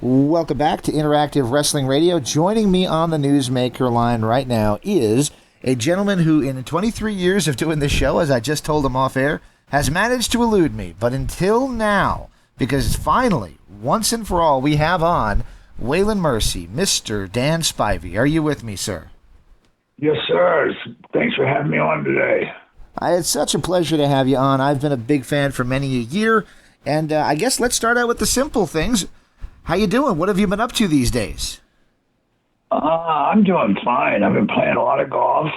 Welcome back to Interactive Wrestling Radio. Joining me on the Newsmaker line right now is a gentleman who, in 23 years of doing this show, as I just told him off air, has managed to elude me. But until now, because finally, once and for all, we have on Waylon Mercy, Mr. Dan Spivey. Are you with me, sir? Yes, sir. Thanks for having me on today. It's such a pleasure to have you on. I've been a big fan for many a year. And I guess let's start out with the simple things. How you doing? What have you been up to these days? I'm doing fine. I've been playing a lot of golf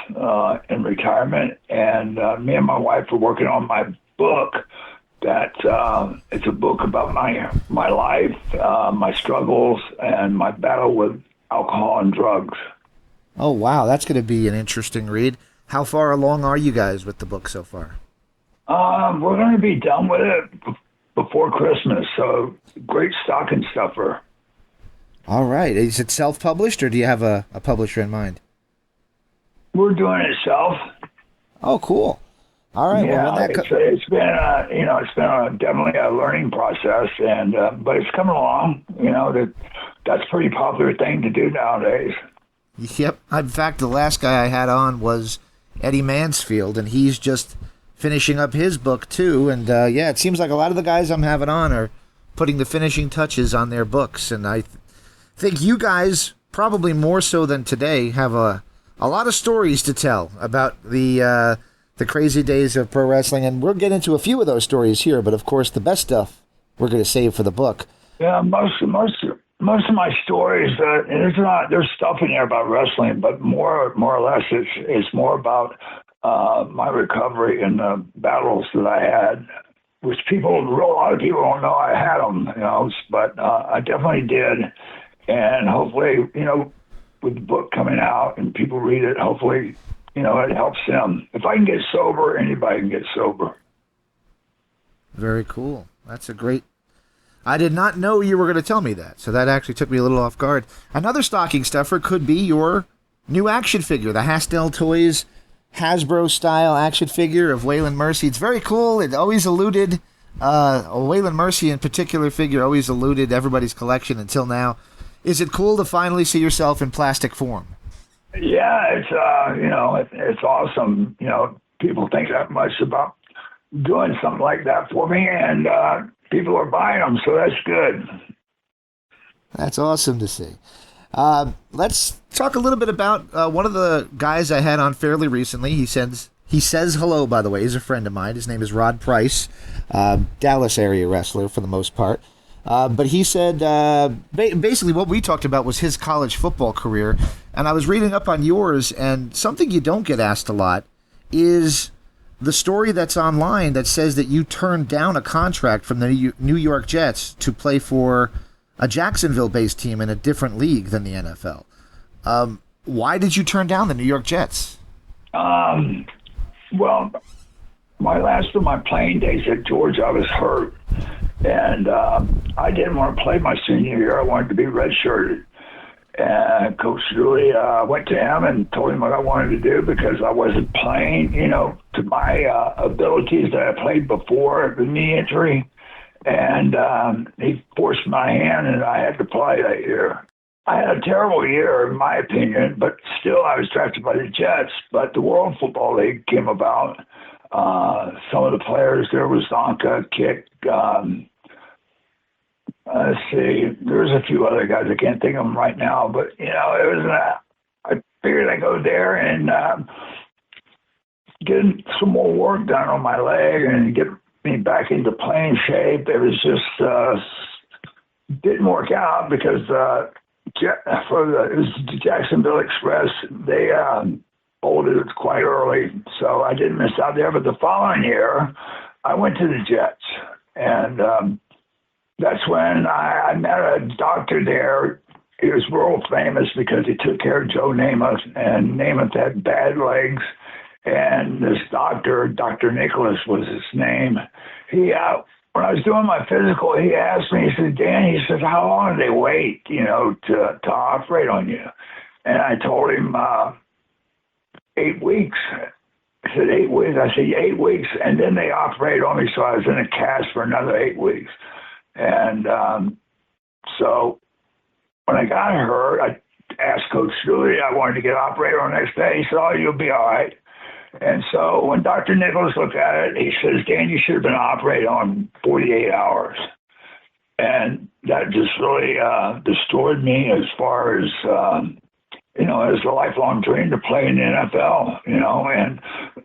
in retirement, and me and my wife are working on my book. It's a book about my life, my struggles, and my battle with alcohol and drugs. Oh, wow. That's going to be an interesting read. How far along are you guys with the book so far? We're going to be done with it before Christmas, so great stocking stuffer. All right. Is it self-published, or do you have a publisher in mind? We're doing it self. Oh, cool. All right. Yeah, well, it's been definitely a learning process, and but it's coming along. That's a pretty popular thing to do nowadays. Yep. In fact, the last guy I had on was Eddie Mansfield, and he's just finishing up his book too. And yeah, it seems like a lot of the guys I'm having on are putting the finishing touches on their books, and I think you guys, probably more so than today, have a lot of stories to tell about the crazy days of pro wrestling, and we'll get into a few of those stories here, but of course the best stuff we're going to save for the book. Yeah, most of my stories, there's stuff in there about wrestling, but more or less it's more about my recovery and the battles that I had, which a lot of people don't know I had them, but I definitely did. And hopefully, with the book coming out and people read it, hopefully, it helps them. If I can get sober, anybody can get sober. Very cool. That's a great... I did not know you were going to tell me that, so that actually took me a little off guard. Another stocking stuffer could be your new action figure, the Hastel Toys Hasbro-style action figure of Waylon Mercy. It's very cool. It always eluded, Waylon Mercy in particular figure always eluded everybody's collection until now. Is it cool to finally see yourself in plastic form? Yeah, it's awesome. People think that much about doing something like that for me, and people are buying them, so that's good. That's awesome to see. Let's talk a little bit about one of the guys I had on fairly recently. He says hello, by the way. He's a friend of mine. His name is Rod Price, Dallas area wrestler for the most part. But he said basically what we talked about was his college football career. And I was reading up on yours, and something you don't get asked a lot is the story that's online that says that you turned down a contract from the New York Jets to play for a Jacksonville-based team in a different league than the NFL. Why did you turn down the New York Jets? Well, my last of my playing days at Georgia, I was hurt. And I didn't want to play my senior year. I wanted to be redshirted. And Coach Dooley, went to him and told him what I wanted to do because I wasn't playing, to my abilities that I played before the knee injury. And he forced my hand, and I had to play that year. I had a terrible year, in my opinion, but still I was drafted by the Jets. But the World Football League came about. Some of the players, there was Zonka, Kick, let's see, there's a few other guys. I can't think of them right now, but, I figured I'd go there and get some more work done on my leg and get me back into playing shape. It was just didn't work out because it was the Jacksonville Express. They folded it quite early, so I didn't miss out there. But the following year, I went to the Jets, and that's when I met a doctor there. He was world famous because he took care of Joe Namath, and Namath had bad legs. And this doctor, Dr. Nicholas was his name. He, when I was doing my physical, he asked me, he said, Dan, he said, how long do they wait, to operate on you? And I told him 8 weeks. He said, 8 weeks. I said, 8 weeks. And then they operate on me, so I was in a cast for another 8 weeks. And so when I got hurt, I asked Coach Dooley, I wanted to get operated on the next day. He said, oh, you'll be all right. And so when Dr. Nicholas looked at it, he says, Dan, you should have been operated on 48 hours. And that just really destroyed me as far as, as a lifelong dream to play in the NFL, And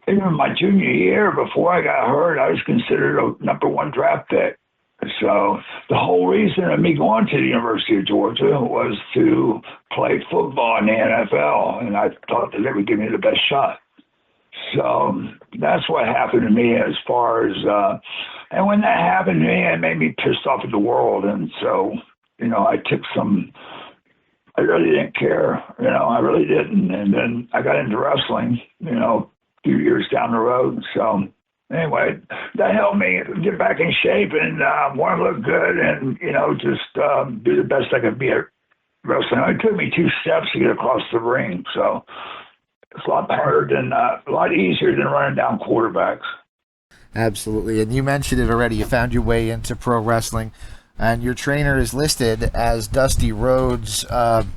even my junior year, before I got hurt, I was considered a #1 draft pick. So the whole reason of me going to the University of Georgia was to play football in the NFL, and I thought that they would give me the best shot. So that's what happened to me as far as, and when that happened to me, it made me pissed off at the world. And so, I really didn't care, I really didn't. And then I got into wrestling, a few years down the road. So anyway, that helped me get back in shape and want to look good and, just do the best I could be at wrestling. It took me 2 steps to get across the ring. So it's a lot harder than, a lot easier than running down quarterbacks. Absolutely. And you mentioned it already. You found your way into pro wrestling, and your trainer is listed as Dusty Rhodes.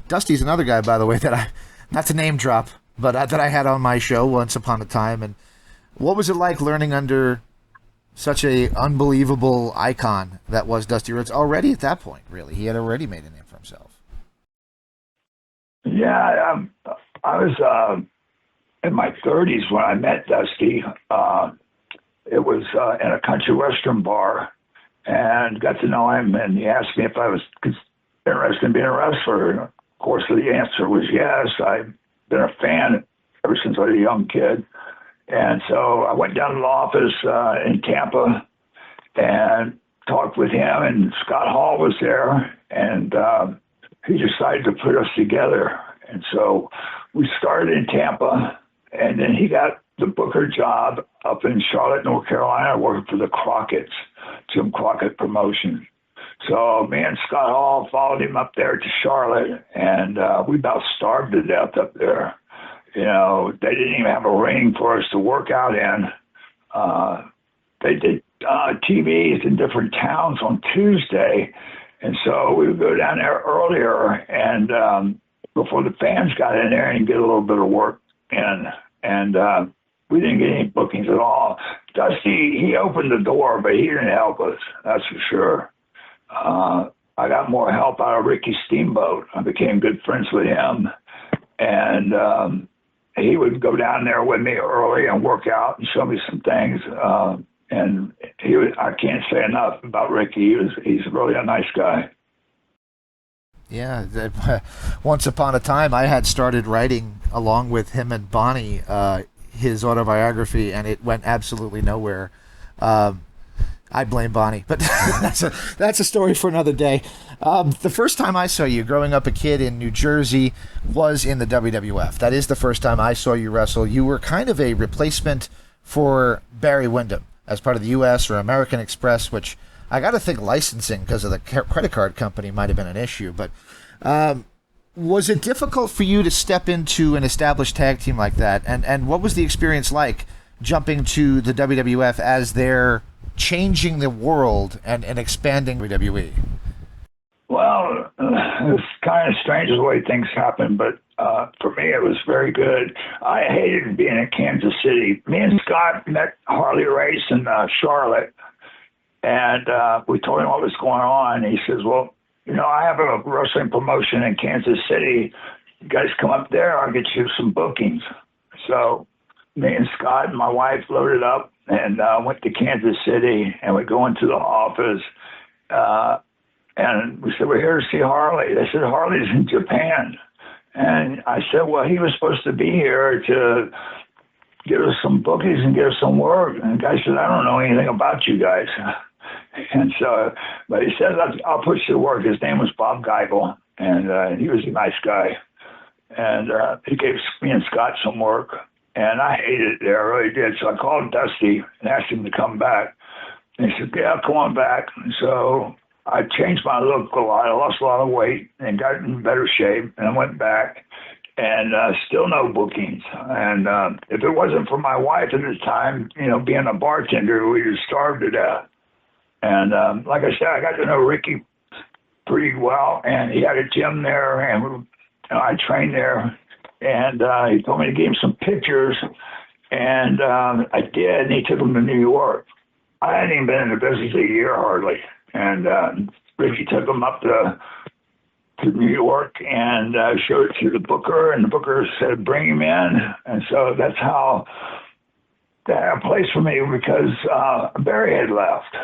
Dusty's another guy, by the way, that not to name drop, but that I had on my show once upon a time. And what was it like learning under such a unbelievable icon that was Dusty Rhodes already at that point, really? He had already made a name for himself. Yeah, I was in my 30s when I met Dusty. It was in a country western bar, and got to know him, and he asked me if I was interested in being a wrestler. And of course, the answer was yes. I've been a fan ever since I was a young kid. And so I went down to the office in Tampa and talked with him, and Scott Hall was there, and he decided to put us together. And so we started in Tampa, and then he got the Booker job up in Charlotte, North Carolina, working for the Crockett's, Jim Crockett promotion. So me and Scott Hall followed him up there to Charlotte, and we about starved to death up there. They didn't even have a ring for us to work out in. They did TVs in different towns on Tuesday, and so we would go down there earlier and before the fans got in there and get a little bit of work in. And we didn't get any bookings at all. Dusty, he opened the door, but he didn't help us, that's for sure. I got more help out of Ricky Steamboat. I became good friends with him. And he would go down there with me early and work out and show me some things. And I can't say enough about Ricky. He's really a nice guy. Yeah, once upon a time, I had started writing along with him and Bonnie his autobiography, and it went absolutely nowhere. I blame Bonnie, but that's a story for another day. The first time I saw you, growing up a kid in New Jersey, was in the WWF. That is the first time I saw you wrestle. You were kind of a replacement for Barry Windham as part of the U.S. or American Express, which I got to think licensing because of the credit card company might have been an issue. But was it difficult for you to step into an established tag team like that? And what was the experience like jumping to the WWF as they're changing the world and expanding WWE? Well, it's kind of strange the way things happen, but for me, it was very good. I hated being in Kansas City. Me and Scott met Harley Race in Charlotte, and we told him what was going on. He says, well, I have a wrestling promotion in Kansas City. You guys come up there, I'll get you some bookings. So me and Scott and my wife loaded up and went to Kansas City, and we go into the office. And we said, we're here to see Harley. They said, Harley's in Japan. And I said, well, he was supposed to be here to give us some bookies and give us some work. And the guy said, I don't know anything about you guys. And so, but he said, I'll put you to work. His name was Bob Geigel, and he was a nice guy. And he gave me and Scott some work. And I hated it there, I really did. So I called Dusty and asked him to come back. And he said, yeah, come on back. And so I changed my look a lot. I lost a lot of weight and got in better shape. And I went back and still no bookings. And if it wasn't for my wife at the time, you know, being a bartender, we'd have starved to death. And like I said, I got to know Ricky pretty well. And he had a gym there, and I trained there. And he told me to give him some pictures. And I did. And he took them to New York. I hadn't even been in the business a year hardly. And Ricky took him up to New York and showed it to the booker, and the booker said, bring him in. And so that's how they had a place for me, because Barry had left.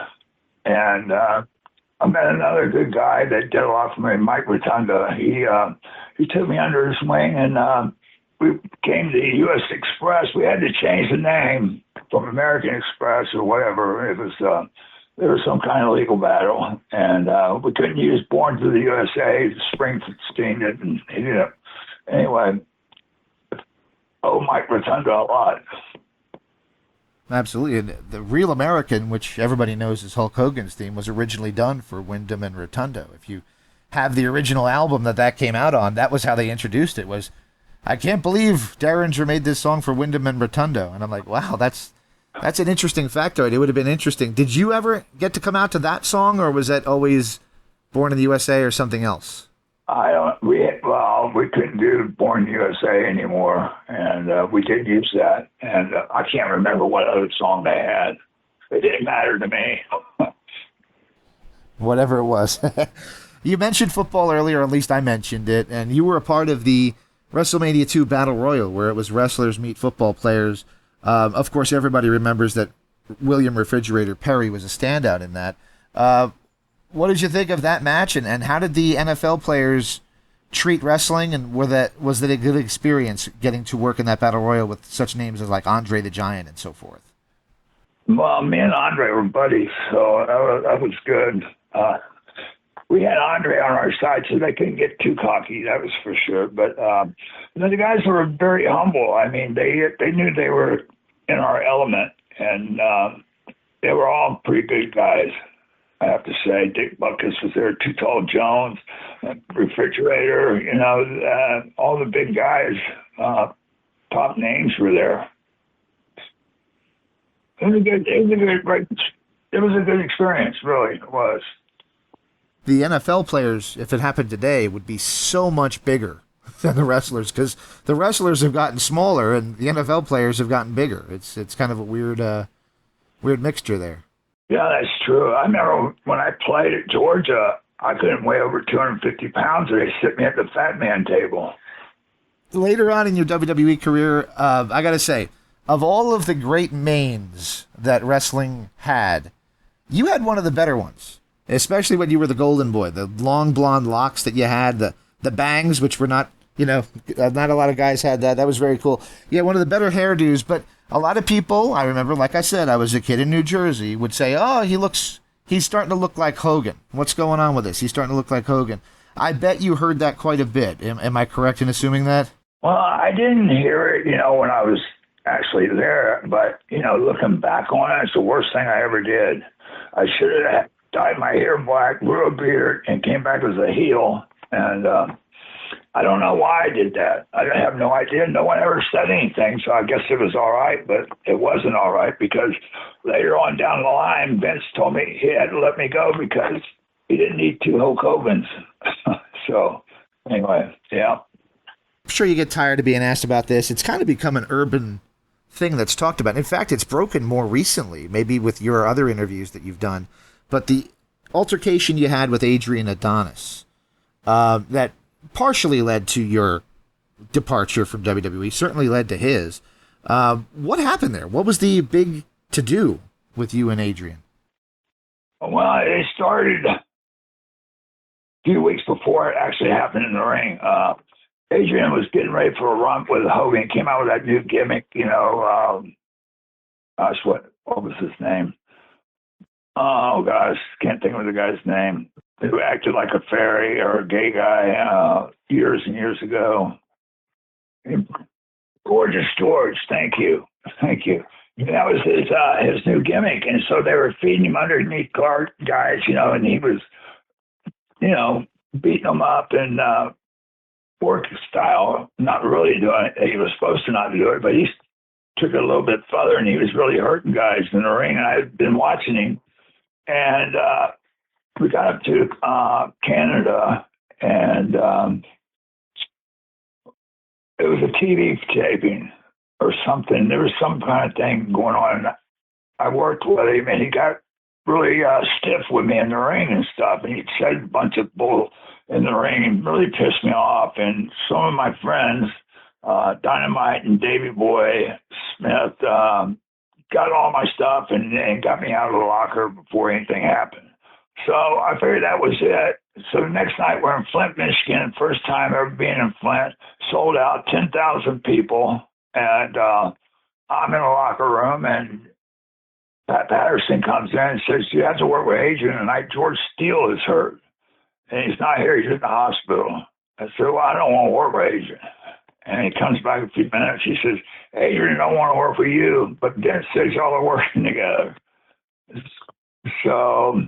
And I met another good guy that did a lot for me, Mike Rotunda. He took me under his wing, and we came to U.S. Express. We had to change the name from American Express or whatever. It was there was some kind of legal battle, and we couldn't use Born to the USA. Springsteen didn't. He didn't. Anyway, Mike Rotunda a lot. Absolutely. And the Real American, which everybody knows is Hulk Hogan's theme, was originally done for Wyndham and Rotundo. If you have the original album that came out on, that was how they introduced it. Was, I can't believe Derringer made this song for Wyndham and Rotundo. And I'm like, wow, that's an interesting factoid. It would have been interesting. Did you ever get to come out to that song, or was that always Born in the USA or something else? We couldn't do Born in the USA anymore, and we did use that. And I can't remember what other song they had. It didn't matter to me. Whatever it was. You mentioned football earlier, or at least I mentioned it, and you were a part of the WrestleMania 2 Battle Royal, where it was wrestlers meet football players. Of course, everybody remembers that William Refrigerator Perry was a standout in that. What did you think of that match, and how did the NFL players treat wrestling, and was that a good experience getting to work in that Battle Royal with such names as like Andre the Giant and so forth? Well, me and Andre were buddies, so that was good. We had Andre on our side, so they couldn't get too cocky, that was for sure. But the guys were very humble. I mean, they knew they were in our element, and they were all pretty good guys, I have to say. Dick Butkus was there, Too Tall Jones, Refrigerator, you know, all the big guys, top names were there. It was a good experience, really, it was. The NFL players, if it happened today, would be so much bigger than the wrestlers, because the wrestlers have gotten smaller and the NFL players have gotten bigger. It's kind of a weird mixture there. Yeah, that's true. I remember when I played at Georgia, I couldn't weigh over 250 pounds, or they sit me at the fat man table. Later on in your WWE career, I got to say, of all of the great mains that wrestling had, you had one of the better ones, especially when you were the Golden Boy. The long blonde locks that you had, the bangs, which were not, not a lot of guys had that. That was very cool. You had one of the better hairdos, but a lot of people, I remember, like I said, I was a kid in New Jersey, would say, oh, he's starting to look like Hogan. What's going on with this? He's starting to look like Hogan. I bet you heard that quite a bit. Am I correct in assuming that? Well, I didn't hear it, when I was actually there, but, looking back on it, it's the worst thing I ever did. I should have dyed my hair black, grew a beard, and came back as a heel, and I don't know why I did that. I have no idea. No one ever said anything, so I guess it was all right, but it wasn't all right, because later on down the line, Vince told me he had to let me go because he didn't need two Hulk Hogans. So anyway, yeah. I'm sure you get tired of being asked about this. It's kind of become an urban thing that's talked about. In fact, it's broken more recently, maybe with your other interviews that you've done. But the altercation you had with Adrian Adonis, that partially led to your departure from WWE, certainly led to his. What happened there? What was the big to-do with you and Adrian? Well, it started few weeks before it actually happened in the ring. Adrian was getting ready for a run with Hogan. Came out with that new gimmick, gosh, what was his name? Oh gosh, can't think of the guy's name. Who acted like a fairy or a gay guy years and years ago. Gorgeous George, thank you. That was his new gimmick, and so they were feeding him underneath guys, and he was, beating them up and work style, not really doing it. He was supposed to not do it, but he took it a little bit further, and he was really hurting guys in the ring. And I've been watching him, and we got up to Canada, and it was a TV taping or something. There was some kind of thing going on. I worked with him, and he got really stiff with me in the ring and stuff, and he said a bunch of bull in the ring and really pissed me off. And some of my friends, Dynamite and Davey Boy Smith, got all my stuff and got me out of the locker before anything happened. So I figured that was it. So the next night we're in Flint, Michigan, first time ever being in Flint, sold out, 10,000 people, and I'm in a locker room, and Pat Patterson comes in and says, you have to work with Adrian tonight. George Steele is hurt, and he's not here. He's in the hospital. I said, well, I don't want to work with Adrian. And he comes back a few minutes. He says, Adrian don't want to work with you, but then says y'all are working together. So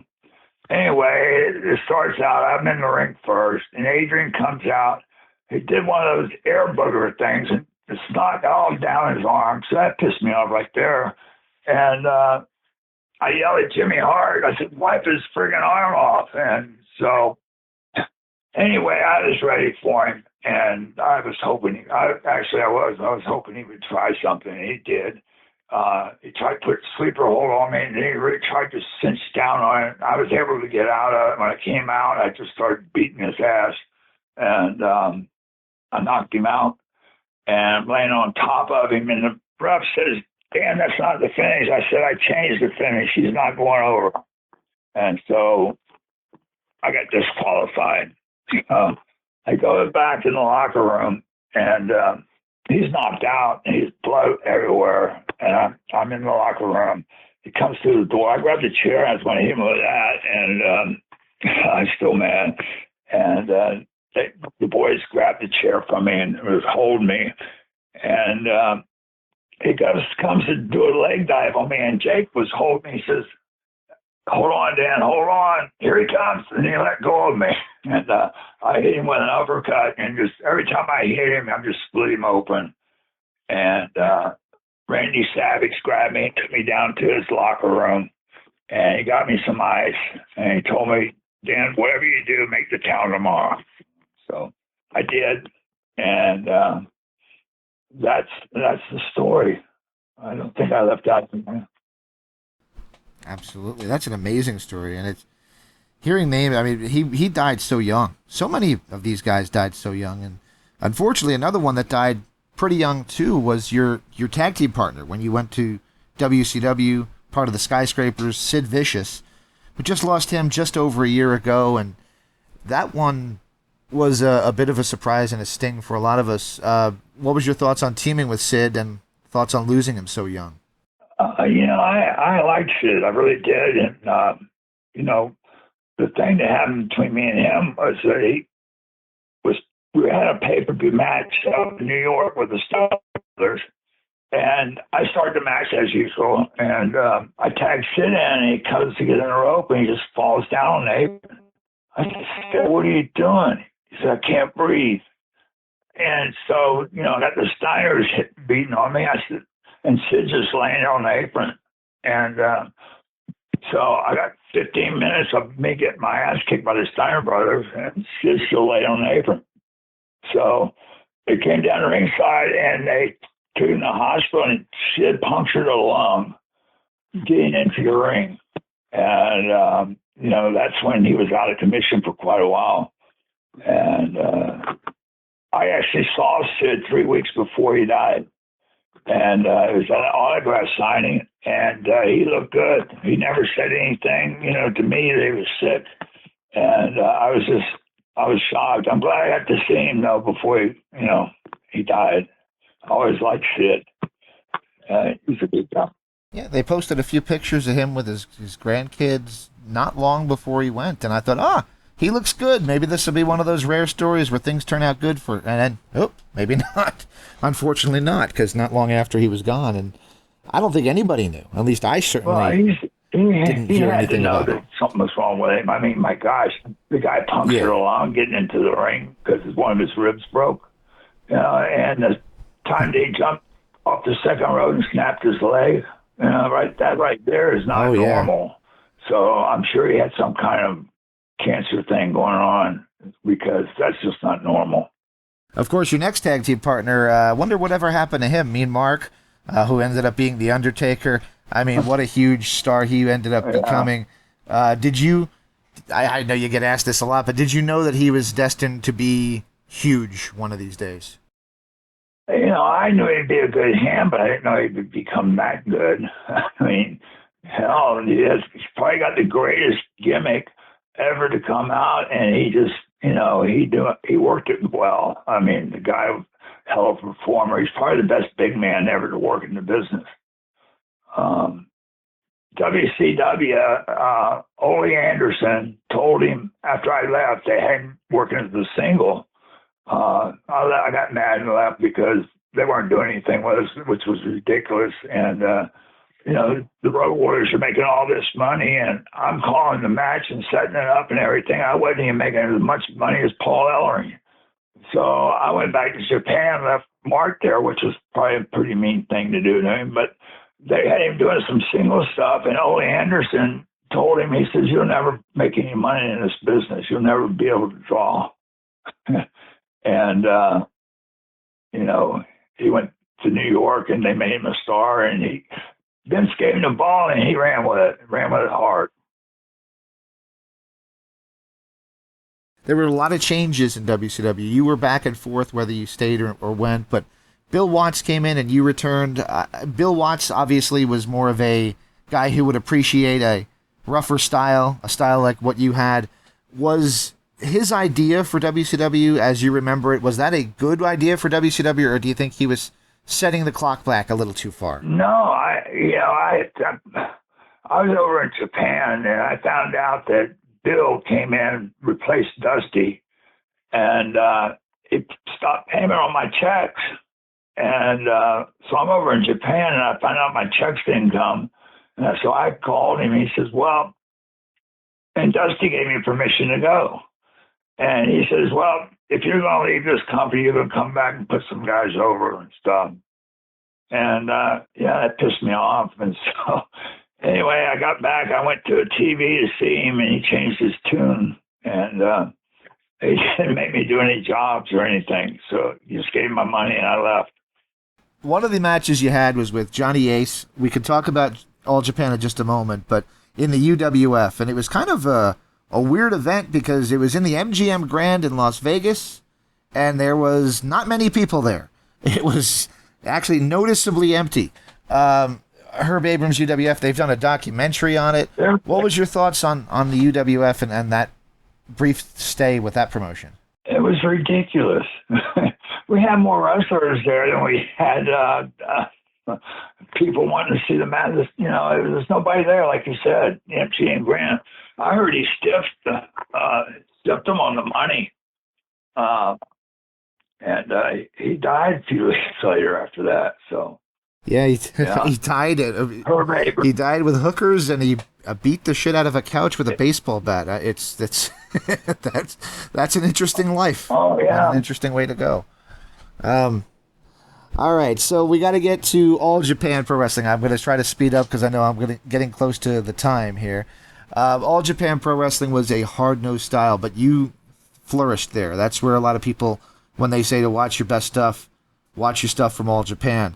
anyway, it starts out, I'm in the ring first, and Adrian comes out. He did one of those air booger things, and it's not all down his arm. So that pissed me off right there. And I yelled at Jimmy Hart. I said, wipe his friggin' arm off. And so anyway, I was ready for him. And I was hoping, I was hoping he would try something. And he did. He tried to put a sleeper hold on me, and then he really tried to cinch down on it. I was able to get out of it. When I came out, I just started beating his ass. And I knocked him out. And I'm laying on top of him. And the ref says, Dan, that's not the finish. I said, I changed the finish. He's not going over. And so I got disqualified. I go back in the locker room, and he's knocked out, and he's blood everywhere. And I'm in the locker room. He comes through the door. I grabbed a chair. I was going to hit him with that, and I'm still mad. And the boys grabbed the chair from me and was holding me. And he comes to do a leg dive on me, and Jake was holding me. He says, hold on, Dan, hold on. Here he comes. And he let go of me. And I hit him with an uppercut, and just every time I hit him, I just split him open. And Randy Savage grabbed me and took me down to his locker room, and he got me some ice, and he told me, Dan, whatever you do, make the town tomorrow. So I did, and that's the story. I don't think I left out anything. Absolutely, that's an amazing story, and it's hearing names. I mean, he died so young. So many of these guys died so young, and unfortunately, another one that died pretty young too was your tag team partner when you went to WCW, part of the Skyscrapers, Sid Vicious. We just lost him just over a year ago, and that one was a bit of a surprise and a sting for a lot of us. What was your thoughts on teaming with Sid, and thoughts on losing him so young? I liked Sid. I really did. And, the thing that happened between me and him was that we had a pay-per-view match up in New York with the Brothers. And I started the match as usual. And I tagged Sid in, and he comes to get in a rope, and he just falls down on the apron. I said, what are you doing? He said, I can't breathe. And so, I got the Steiners beating on me. I said, and Sid just laying there on the apron. And so I got 15 minutes of me getting my ass kicked by the Steiner brothers, and Sid still laying on the apron. So they came down the ringside, and they took him to the hospital, and Sid punctured a lung getting into the ring. And, that's when he was out of commission for quite a while. And I actually saw Sid 3 weeks before he died. And it was an autograph signing, and he looked good. He never said anything, to me that he was sick. And I was just I was shocked. I'm glad I got to see him though before he died. I always liked Sid. He's a good guy. Yeah, they posted a few pictures of him with his grandkids not long before he went, and I thought, he looks good. Maybe this will be one of those rare stories where things turn out good for, and then, maybe not. Unfortunately not, because not long after he was gone, and I don't think anybody knew. At least I certainly didn't hear anything about it. Something was wrong with him. I mean, my gosh, the guy punctured along getting into the ring because one of his ribs broke. And the time they jumped off the second row and snapped his leg, that right there is not normal. So I'm sure he had some kind of cancer thing going on because that's just not normal. Of course, your next tag team partner, I wonder whatever happened to him. Mean Mark, who ended up being The Undertaker. I mean, what a huge star he ended up becoming. Did you, I know you get asked this a lot, but did you know that he was destined to be huge one of these days? I knew he'd be a good hand, but I didn't know he would become that good. I mean, hell, he's probably got the greatest gimmick ever to come out, and he just, he worked it well. I mean, the guy, hell of a performer. He's probably the best big man ever to work in the business. WCW, Ole Anderson told him after I left, they had him working as a single. I got mad and left because they weren't doing anything with us, which was ridiculous. And, the Road Warriors are making all this money, and I'm calling the match and setting it up and everything. I wasn't even making as much money as Paul Ellering. So I went back to Japan, left Mark there, which was probably a pretty mean thing to do to him. But they had him doing some single stuff, and Ole Anderson told him, he says, "You'll never make any money in this business. You'll never be able to draw." And, he went to New York, and they made him a star, and Vince gave him the ball, and he ran with it hard. There were a lot of changes in WCW. You were back and forth whether you stayed or went, but Bill Watts came in and you returned. Bill Watts obviously was more of a guy who would appreciate a rougher style, a style like what you had. Was his idea for WCW, as you remember it, was that a good idea for WCW, or do you think he was setting the clock back a little too far? No, I was over in Japan, and I found out that Bill came in, replaced Dusty, and it stopped payment on my checks. And so I'm over in Japan, and I found out my checks didn't come. And so I called him. He says, well, and Dusty gave me permission to go. And he says, well, if you're going to leave this company, you're going to come back and put some guys over and stuff. And, that pissed me off. And so anyway, I got back. I went to a TV to see him, and he changed his tune. And he didn't make me do any jobs or anything. So he just gave me my money, and I left. One of the matches you had was with Johnny Ace. We could talk about All Japan in just a moment, but in the UWF. And it was kind of a weird event because it was in the MGM Grand in Las Vegas, and there was not many people there. It was actually noticeably empty. Herb Abrams' UWF, they've done a documentary on it. What was your thoughts on the UWF and that brief stay with that promotion? It was ridiculous. We had more wrestlers there than we had people wanting to see the match. There's nobody there, like you said, MGM Grand. I heard he stiffed them on the money. And he died a few weeks later after that. So yeah, he died. He died with hookers, and he beat the shit out of a couch with a baseball bat. That's an interesting life. Oh yeah, an interesting way to go. All right, so we got to get to All Japan Pro Wrestling. I'm going to try to speed up because I know I'm getting close to the time here. All Japan Pro Wrestling was a hard-nosed style, but you flourished there. That's where a lot of people, when they say to watch your best stuff, watch your stuff from All Japan.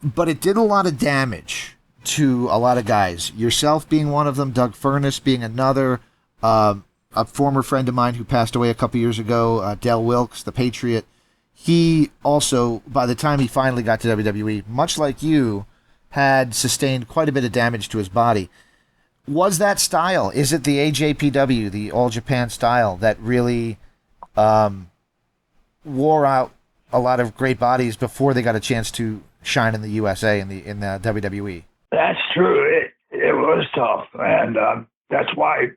But it did a lot of damage to a lot of guys. Yourself being one of them, Doug Furness being another, a former friend of mine who passed away a couple years ago, Dale Wilkes, the Patriot. He also, by the time he finally got to WWE, much like you, had sustained quite a bit of damage to his body. Was that style, is it the AJPW, the All Japan style, that really wore out a lot of great bodies before they got a chance to shine in the USA in the WWE. That's true. It was tough, and that's why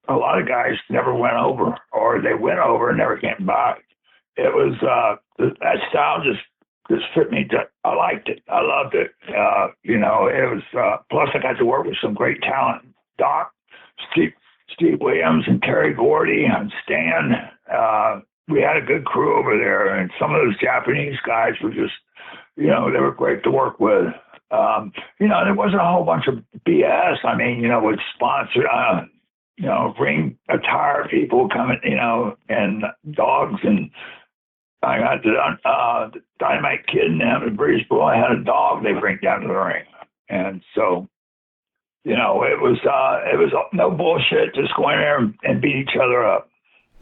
a lot of guys never went over, or they went over and never came back. It was that style just fit me. I liked it. I loved it. You know, it was. Plus, I got to work with some great talent. Doc, Steve Williams, and Terry Gordy, and Stan. We had a good crew over there, and some of those Japanese guys were just, you know, they were great to work with. You know, there wasn't a whole bunch of BS. I mean, you know, with sponsored, you know, ring attire people coming, you know, and dogs. And I got the Dynamite Kid and them, the British Boy had a dog they bring down to the ring. And so, you know, it was no bullshit, just go in there and beat each other up.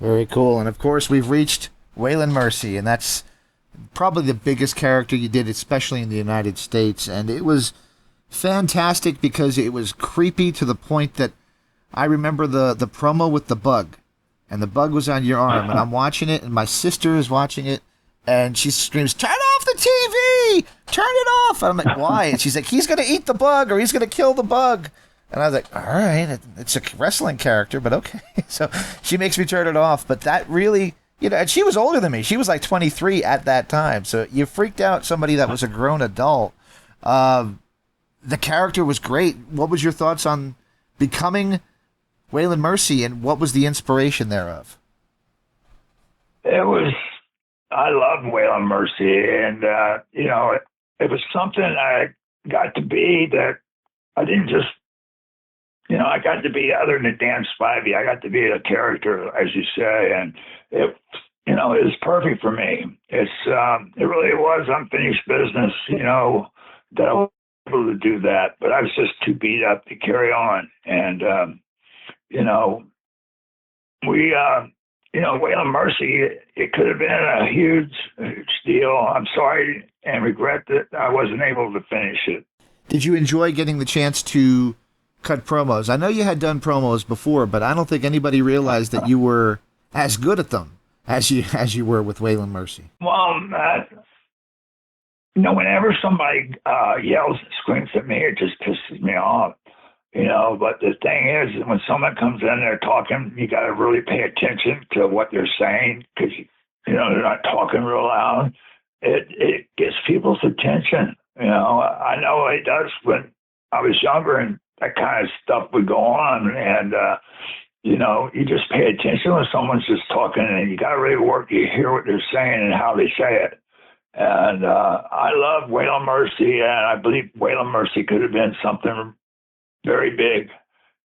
Very cool. And of course, we've reached Waylon Mercy, and that's probably the biggest character you did, especially in the United States. And it was fantastic because it was creepy to the point that I remember the promo with the bug, and the bug was on your arm, and I'm watching it, and my sister is watching it, and she screams, "Turn off the TV! Turn it off!" And I'm like, "Why?" And she's like, "He's going to eat the bug, or he's going to kill the bug." And I was like, all right, it's a wrestling character, but okay. So she makes me turn it off. But that really, you know, and she was older than me. She was like 23 at that time. So you freaked out somebody that was a grown adult. The character was great. What was your thoughts on becoming Waylon Mercy, and what was the inspiration thereof? I loved Waylon Mercy, and, you know, it was something I got to be that I didn't just, you know, I got to be other than Dan Spivey. I got to be a character, as you say, and it, you know, it was perfect for me. It really was unfinished business, you know, that I was able to do that, but I was just too beat up to carry on. And, you know, you know, Waylon Mercy, it could have been a huge deal. I'm sorry and regret that I wasn't able to finish it. Did you enjoy getting the chance to cut promos? I know you had done promos before, but I don't think anybody realized that you were as good at them as you were with Waylon Mercy. Well, you know, whenever somebody yells and screams at me, it just pisses me off. You know, but the thing is, when someone comes in there talking, you got to really pay attention to what they're saying, because, you know, they're not talking real loud. It gets people's attention. You know, I know it does when I was younger and that kind of stuff would go on. And, you know, you just pay attention when someone's just talking, and you got to really work. You hear what they're saying and how they say it. And I love Waylon Mercy, and I believe Waylon Mercy could have been something very big.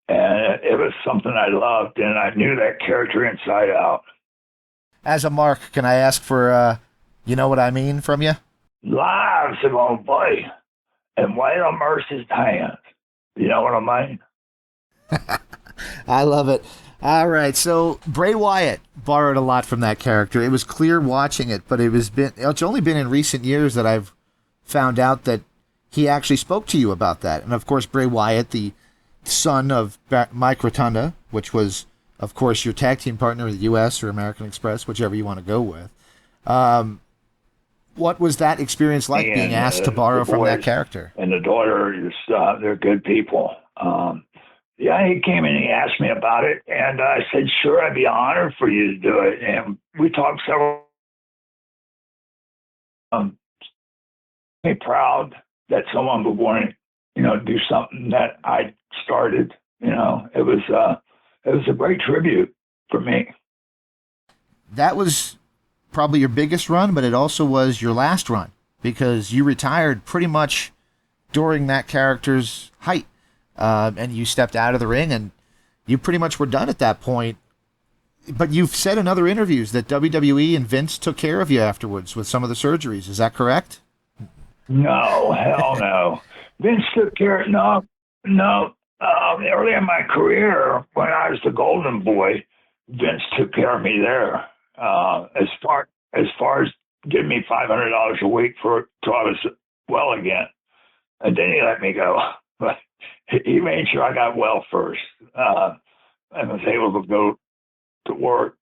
And it was something I loved, and I knew that character inside out. As a mark, can I ask for, you know what I mean, from you? Lives of old boy and Waylon Mercy's hands. You know what I mean? I love it. All right, so Bray Wyatt borrowed a lot from that character. It was clear watching it, but it's only been in recent years that I've found out that he actually spoke to you about that. And of course, Bray Wyatt, the son of Mike Rotunda, which was, of course, your tag team partner in the U.S. or American Express, whichever you want to go with. What was that experience like, being asked to borrow from that character? And the daughter, they're good people. Yeah, he came and he asked me about it, and I said, sure, I'd be honored for you to do it. And we talked several. I'm proud that someone would want to, you know, do something that I started. You know, it was a great tribute for me. That was probably your biggest run, but it also was your last run, because you retired pretty much during that character's height. And you stepped out of the ring, and you pretty much were done at that point. But you've said in other interviews that WWE and Vince took care of you afterwards with some of the surgeries. Is that correct? No, hell no. Vince took care. No. Early in my career, when I was the Golden Boy, Vince took care of me there. As far as giving me $500 a week till I was well again, and then he let me go. But he made sure I got well first, and was able to go to work.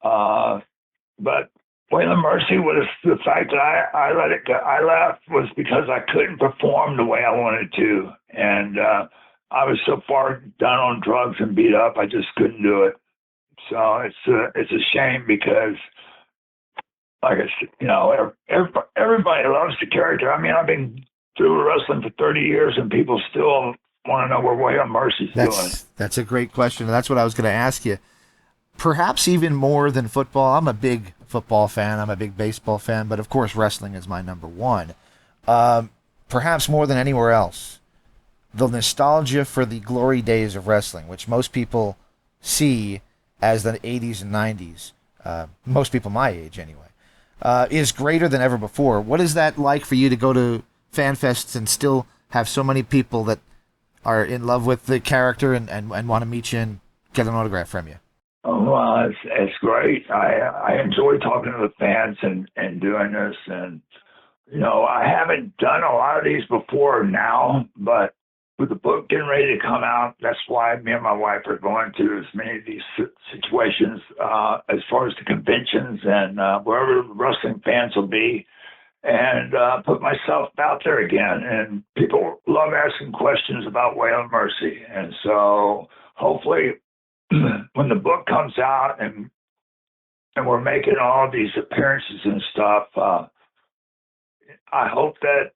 But Waylon Mercy was the fact that I let it go. I left was because I couldn't perform the way I wanted to, and I was so far done on drugs and beat up, I just couldn't do it. So it's a shame because, like I said, everybody loves the character. I mean, I've been through wrestling for 30 years, and people still want to know where Waylon Mercy's doing. That's a great question, and that's what I was going to ask you. Perhaps even more than football. I'm a big football fan. I'm a big baseball fan, but of course wrestling is my number one. Perhaps more than anywhere else, the nostalgia for the glory days of wrestling, which most people see as the 80s and 90s, most people my age anyway, is greater than ever before. What is that like for you to go to fan fests and still have so many people that are in love with the character and want to meet you and get an autograph from you? Oh, well, it's great. I enjoy talking to the fans and doing this. And, I haven't done a lot of these before now, but with the book getting ready to come out, that's why me and my wife are going to as many of these situations as far as the conventions and wherever wrestling fans will be, and put myself out there again. And people love asking questions about Waylon Mercy. And so hopefully when the book comes out and we're making all these appearances and stuff, I hope that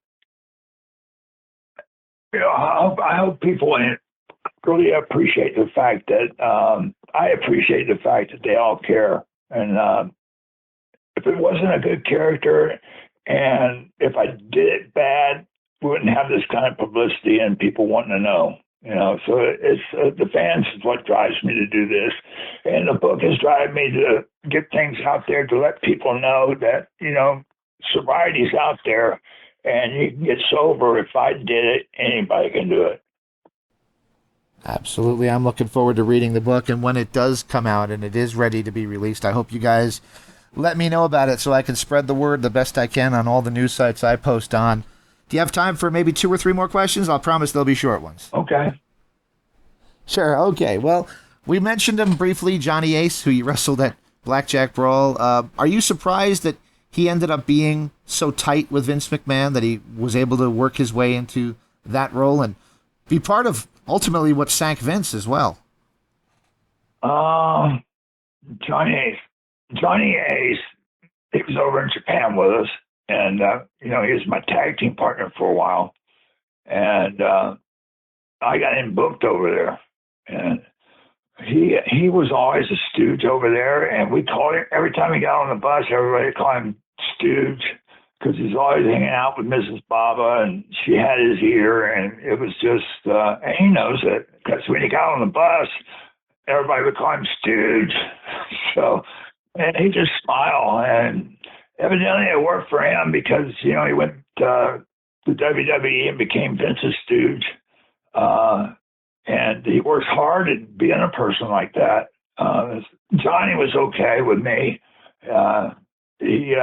I hope people really appreciate the fact that I appreciate the fact that they all care. And if it wasn't a good character, and if I did it bad, we wouldn't have this kind of publicity and people wanting to know. So it's the fans is what drives me to do this, and the book is driving me to get things out there to let people know that sobriety's out there, and you can get sober. If I did it, anybody can do it. Absolutely, I'm looking forward to reading the book, and when it does come out and it is ready to be released, I hope you guys let me know about it so I can spread the word the best I can on all the news sites I post on. Do you have time for maybe 2 or 3 more questions? I'll promise they'll be short ones. Okay. Sure, okay. Well, we mentioned him briefly, Johnny Ace, who you wrestled at Blackjack Brawl. Are you surprised that he ended up being so tight with Vince McMahon that he was able to work his way into that role and be part of ultimately what sank Vince as well? Johnny Ace, he was over in Japan with us, and he was my tag team partner for a while, and I got him booked over there, and he was always a stooge over there, and we called him every time he got on the bus. Everybody called him Stooge because he's always hanging out with Mrs. Baba, and she had his ear, and it was just, and he knows it because when he got on the bus, everybody would call him Stooge. So, and he just smiled, and evidently it worked for him because, he went to WWE and became Vince's stooge. And he works hard at being a person like that. Johnny was okay with me. He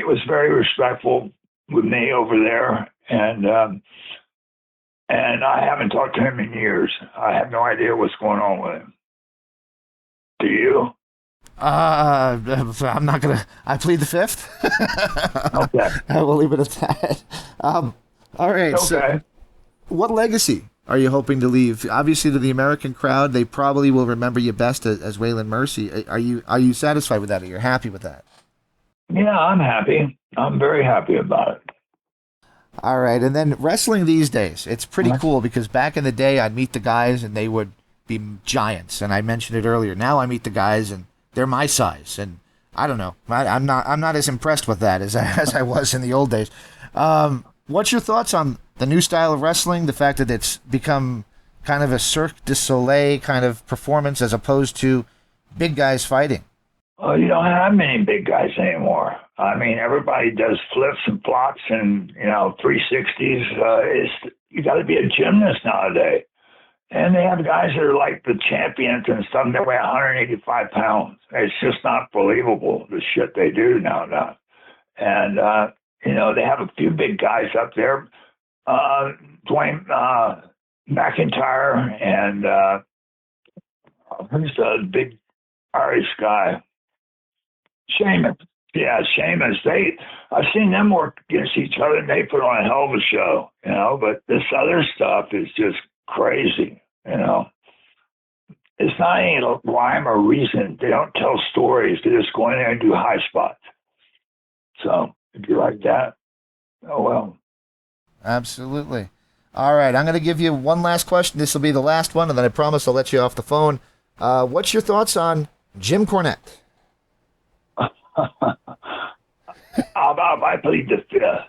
was very respectful with me over there, and I haven't talked to him in years. I have no idea what's going on with him. Do you? I'm not gonna. I plead the fifth. Okay. We'll leave it at that. All right. Okay. So, what legacy are you hoping to leave? Obviously, to the American crowd, they probably will remember you best as Waylon Mercy. Are you satisfied with that? Are you happy with that? Yeah, I'm happy. I'm very happy about it. All right, and then wrestling these days, it's pretty cool because back in the day, I'd meet the guys and they would be giants, and I mentioned it earlier. Now I meet the guys and they're my size, and I don't know. I'm not as impressed with that as I was in the old days. What's your thoughts on the new style of wrestling? The fact that it's become kind of a Cirque du Soleil kind of performance as opposed to big guys fighting. Well, you don't have many big guys anymore. I mean, everybody does flips and flops and 360s. You got to be a gymnast nowadays. And they have guys that are like the champions and stuff. They weigh 185 pounds. It's just not believable, the shit they do now. And, they have a few big guys up there. Dwayne McIntyre and who's the big Irish guy. Sheamus. Yeah, Sheamus. I've seen them work against each other, and they put on a hell of a show, But this other stuff is just crazy. It's not any rhyme or reason. They don't tell stories. They just go in there and do high spots. So if you like that, oh well. Absolutely. All right, I'm going to give you one last question. This will be the last one, and then I promise I'll let you off the phone. What's your thoughts on Jim Cornette? How about if I plead the fifth?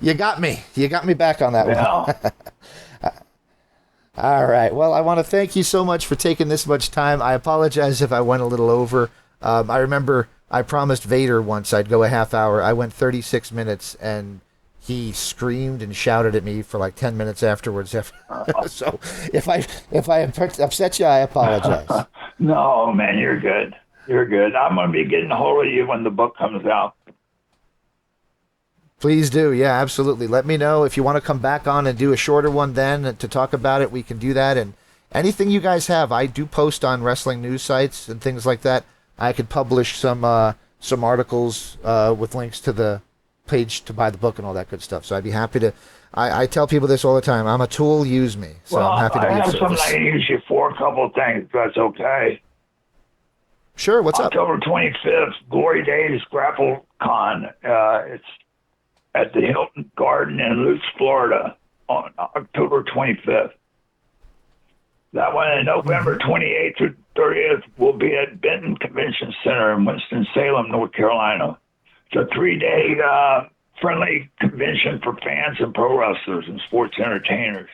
You got me. You got me back on that one. All right. Well, I want to thank you so much for taking this much time. I apologize if I went a little over. I remember I promised Vader once I'd go a half hour. I went 36 minutes, and he screamed and shouted at me for like 10 minutes afterwards. So if I upset you, I apologize. No, man, you're good. You're good. I'm going to be getting a hold of you when the book comes out. Please do. Yeah, absolutely. Let me know if you want to come back on and do a shorter one then to talk about it. We can do that. And anything you guys have, I do post on wrestling news sites and things like that. I could publish some articles with links to the page to buy the book and all that good stuff. So I'd be happy to. I tell people this all the time. I'm a tool. Use me. So well, I'm happy to be of service. I have something I can use you for. A couple of things. If that's okay. Sure. What's October 25th, Glory Days Grapple Con. It's at the Hilton Garden in Lutz, Florida, on October 25th. That one, and November 28th through 30th, will be at Benton Convention Center in Winston-Salem, North Carolina. It's a 3-day friendly convention for fans and pro wrestlers and sports entertainers.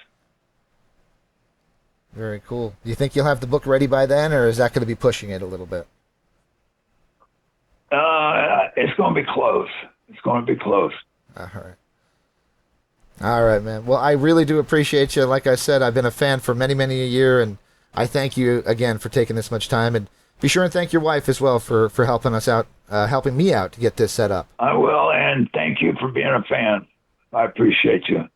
Very cool. Do you think you'll have the book ready by then, or is that going to be pushing it a little bit? It's going to be close. It's going to be close. All right. All right, man. Well, I really do appreciate you. Like I said, I've been a fan for many, many a year, and I thank you again for taking this much time. And be sure and thank your wife as well for helping us out, helping me out to get this set up. I will, and thank you for being a fan. I appreciate you.